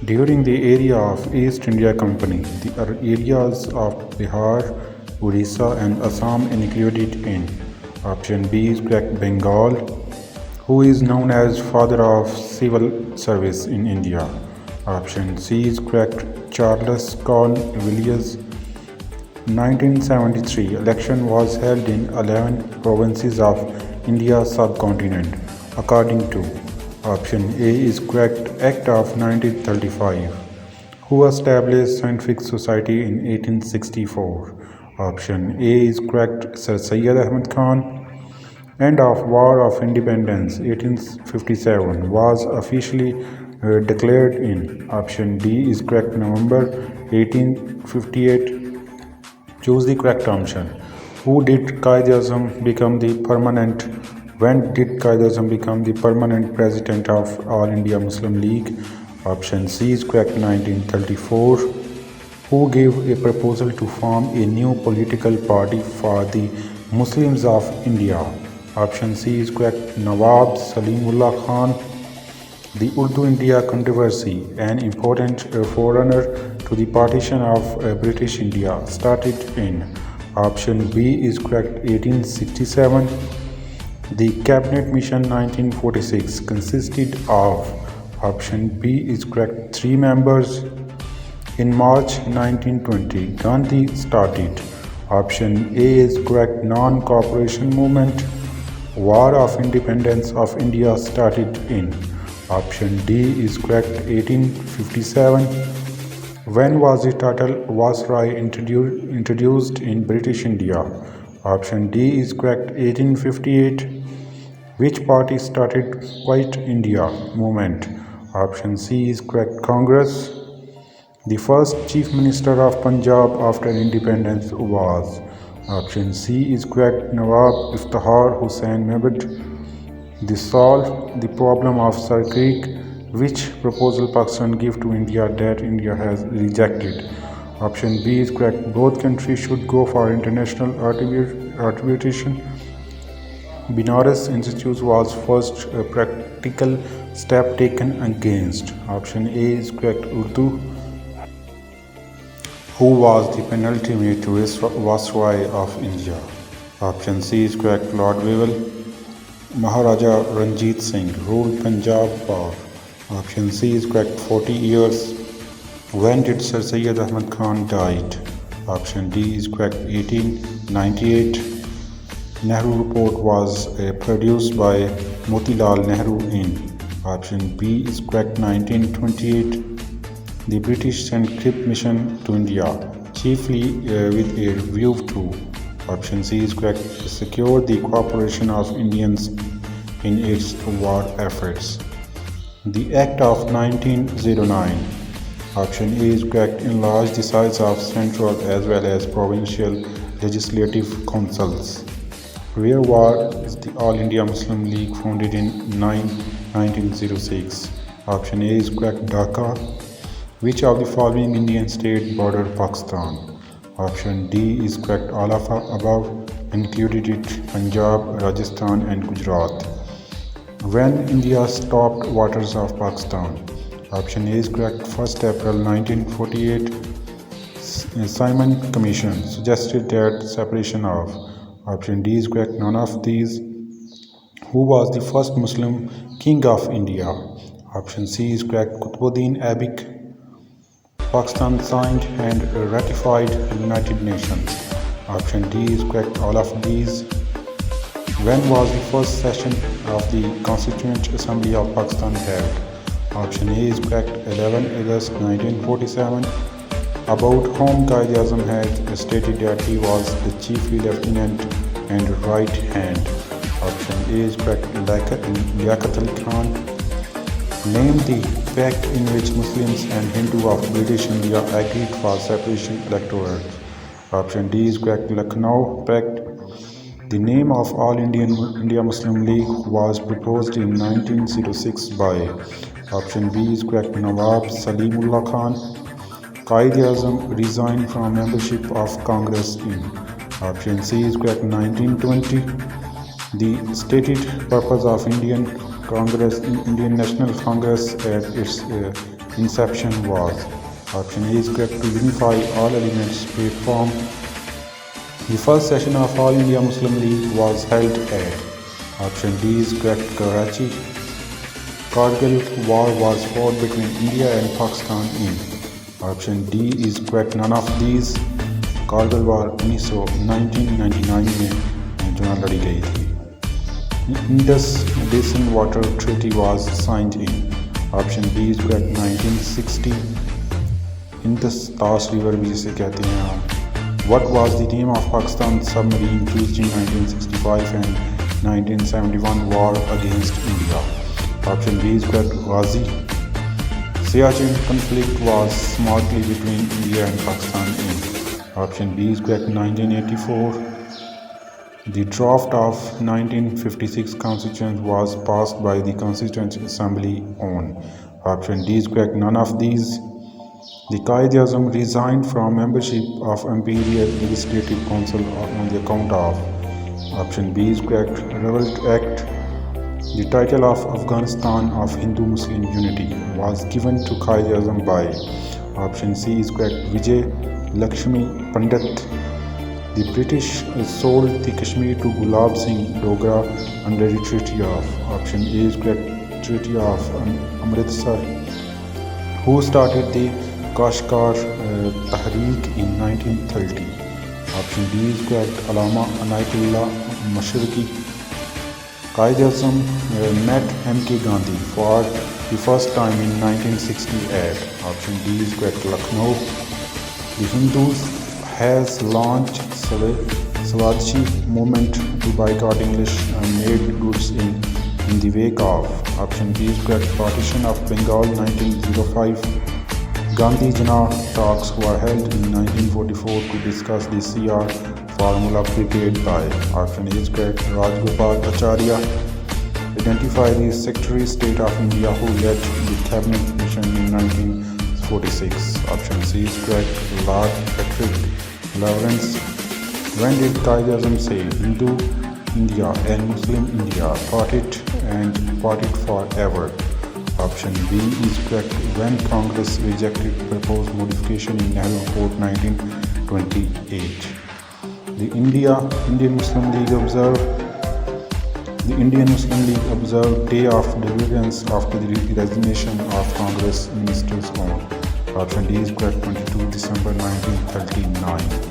During the era of East India Company, the areas of Bihar, Orissa and Assam included in option B is correct Bengal, who is known as father of civil service in India. Option C is correct Charles Cornwallis. 1973 election was held in 11 provinces of India subcontinent according to option A is correct Act of 1935, who established Scientific Society in 1864. Option A is correct Sir Syed Ahmad Khan. End of War of Independence 1857 was officially declared in option D is correct November 1858. Choose the correct option. Who did Qaid-e-Azam become the permanent? When did Qaid-e-Azam become the permanent president of All India Muslim League? Option C is correct 1934. Who gave a proposal to form a new political party for the Muslims of India? Option C is correct Nawab Salimullah Khan. The Urdu-India controversy, an important forerunner to the partition of British India, started in option B is correct 1867. The Cabinet Mission 1946 consisted of option B is correct 3 members. In March 1920, Gandhi started option A is correct non-cooperation movement. War of Independence of India started in option D is correct 1857. When was the title Viceroy introduced in British India? Option D is correct 1858. Which party started White India movement? Option C is correct Congress. The first Chief Minister of Punjab after independence was option C is correct Nawab Iftikhar Hussain Mehbud. They solved the problem of Sir Creek, which proposal Pakistan gave to India that India has rejected. Option B is correct. Both countries should go for international arbitration. Binaras Institute was first practical step taken against. Option A is correct Urdu. Who was the penultimate Viceroy of India? Option C is correct Lord Wavell. Maharaja Ranjit Singh ruled Punjab for option C is correct 40 years. When did Sir Syed Ahmad Khan died? Option D is correct 1898. Nehru Report was produced by Motilal Nehru in option B is correct 1928. The British sent Kempmission to India chiefly with a view to option C is correct secure the cooperation of Indians in its war efforts. The Act of 1909 option A is correct enlarged the size of central as well as provincial legislative councils. Where was the All India Muslim League founded in 1906? Option A is correct Dhaka. Which of the following Indian state border Pakistan? Option D is correct. All of above included it Punjab, Rajasthan and Gujarat. When India stopped waters of Pakistan? Option A is correct. 1st April 1948. Simon Commission suggested that separation of. Option D is correct. None of these. Who was the first Muslim king of India? Option C is correct. Qutbuddin Aibak. Pakistan signed and ratified United Nations. Option D is correct. All of these. When was the first session of the Constituent Assembly of Pakistan held? Option A is correct. 11 August 1947. About whom Qaid-e-Azam had stated that he was the chief lieutenant and right hand. Option A is correct. Liaquat Ali Khan. Name the pact in which Muslims and Hindu of British India agreed for separation electorate. Option D is correct. Lucknow Pact. The name of All India Muslim League was proposed in 1906 by option B is correct Nawab Salimullah Khan. Qaid-e-Azam resigned from membership of Congress in option C is correct 1920. The stated purpose of Indian National Congress at its inception was? Option A is correct, to unify all elements platform. The first session of All India Muslim League was held at. Option D is correct, Karachi. Kargil war was fought between India and Pakistan in. Option D is correct, none of these. Kargil war 1999 में जो लड़ी गई थी. Indus Basin Water Treaty was signed in. Option B is correct, 1960. Indus Taas River भी जिसे कहते हैं हम. What was the name of Pakistan submarine used in 1965 and 1971 war against India? Option B is correct, Ghazi. Siachen conflict was smartly between India and Pakistan in. Option B is correct, 1984. The draft of 1956 Constitution was passed by the Constituent Assembly on. Option D is correct, none of these. The Quaid-e-Azam resigned from membership of Imperial Legislative Council on the account of. Option B is correct, Revolt Act. The title of Afghanistan of Hindu-Muslim unity was given to Quaid-e-Azam by. Option C is correct, Vijay Lakshmi Pandit. The British sold the Kashmir to Gulab Singh Dogra under the Treaty of. Option A is correct, Treaty of Amritsar. Who started the Kashgar Tahreek in 1930? Option D is correct, Allama Inayatullah Mashriqi. Quaid-e-Azam met M.K. Gandhi for the first time in 1968. Option D is correct, Lucknow. The Hindus has launched Swadeshi movement to boycott English made goods in the wake of. Option B is correct, partition of Bengal 1905. Gandhi Jana talks were held in 1944 to discuss the CR formula prepared by. Option A is correct, Rajgopal Acharya. Identify the Secretary of State of India who led the cabinet mission in 1946. Option C is correct, Lord Patrick Lawrence. When did Quaid-e-Azam say Hindu India and Muslim India parted and parted forever? Option B is correct, when Congress rejected proposed modification in Nehru Report 1928. The Indian Muslim League observed Day of Deliverance after the resignation of Congress ministers on. Option D is correct, 22 December 1939.